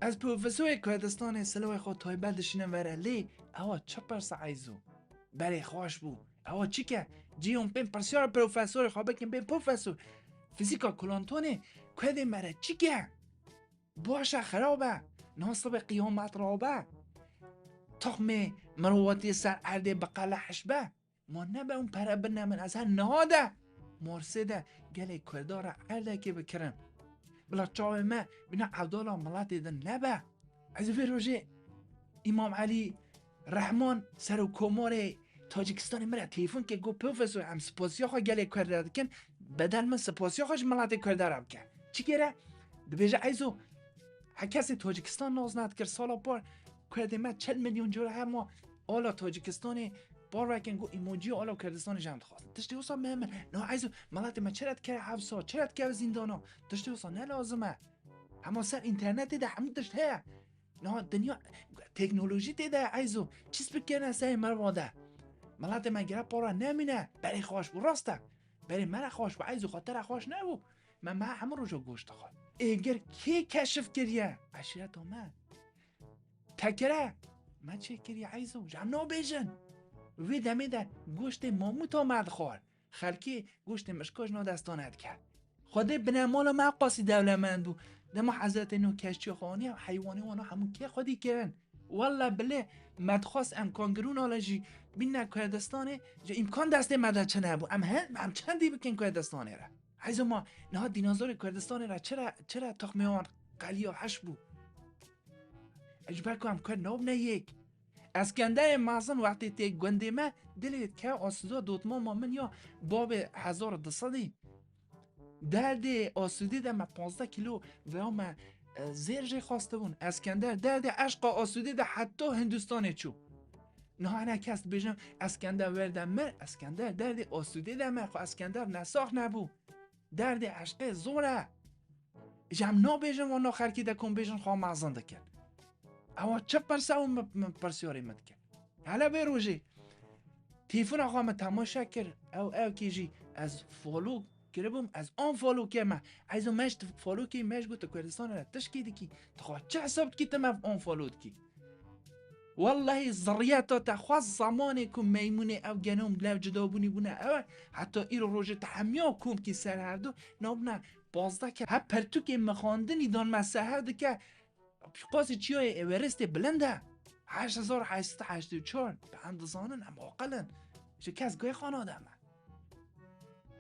از پروفسور کردستان سلوی خود تایبت دشینم وره لی اوا چه پرس عیزو برای خوش بو اوا چی که جیون پین پرسیار پروفسور خواه بکن پین پروفسور فیزیکا کلانتونه کده مره چی که باشه خرابه ناصب قیامت رابه تخم مرواتی سر عرده بقاله حشبه ما نبه اون پره بنامن از هر نهاده مرسده گله کردار عرده که بکرن بلا چاوه ما بنا عبدالله ملات دیدن نبه از وی روژه امام علی رحمان سر و کمار تاجیکستان مرا تیفون که گو پروفسور هم سپاسیا خواه گله کرده کن بدل من سپاسیا خوش ملات کرده رم کن چی گره؟ دبیجه ایزو هر کسی تاجیکستان ناز ند کرد سالا بار کرده من 40 میلیون جوره همه آلا تاجیکستانی بار وکن گو ایموجی آلا کردستان جمع خواست تشتی حسا مهمن نه ایزو ملات من چرد که حفظا چرد که زندانا تشتی حسا نه لازمه اما سر اینترنت ده همون دشت هیا نه دنیا تکنولوژی ده ایزو چیز بکنه سه مرواده ملت من گره پارا نمینه برای خوش بو راسته برای من خوش بو ایزو خاطر خوش نبو من همه رو جو گوشت خواه اگر کی کشف کریه عشیرت آمد تکره من چه کریه ایزو جمنا بیجن وی دمه ده گوشت ماموت آمد خوار خلکی گوشت مشکاش نادستانت کرد خوده بنمال ما قاسی دولمندو دما حضرت نو کشتی خوانی حیوانی وانا همون که خودی کرن والله بله مدخواست امکان گرون آلجی بین کردستانه جا امکان دسته مدد چه نبو هم چندی بکن کردستانه را حیث ما نه دینازور کردستانه را چرا تخمه آن قلیا حش بو اجبر که هم کرد نوب نه یک اسکندر معظم وقتی تی گنده ما دلید که آسودا دوتما ما من یا باب 1200 درد آسودی ده ما 15 کیلو و هم زرج خواسته بون اسکندر درد عشق آسودی ده حتی هندوستان چو نه انا کس بیجم اسکندر ورده مر اسکندر درد آسودی ده مر خو اسکندر نساخ نبو درد عشق زوره جم نا بیجم و نا خرکی ده کن بیجم خواه مغزان ده کن اما چه پرسه اون پرسیاری مد کن حالا به روژه تیفون خواه ما تماشا کرد او کیجی از فالو کربم از آن فالو که ما ایزو مشت فالو که مش گوت کردستان را تشکیدی کی تخوا چه حساب کی تم آن فالو کی والله ذریات تا خاص زمانی که میمونه او گنوم لو جدابونی بونه او حتی ایرو روزه تحمیا کوم کی سر هر دو نابنا 12 که ها پرتو که مخاندنی دان مسحر که قاسی چیای اورست بلنده 8884 به اندازانن هم عاقلن چه کس گای خانه آدم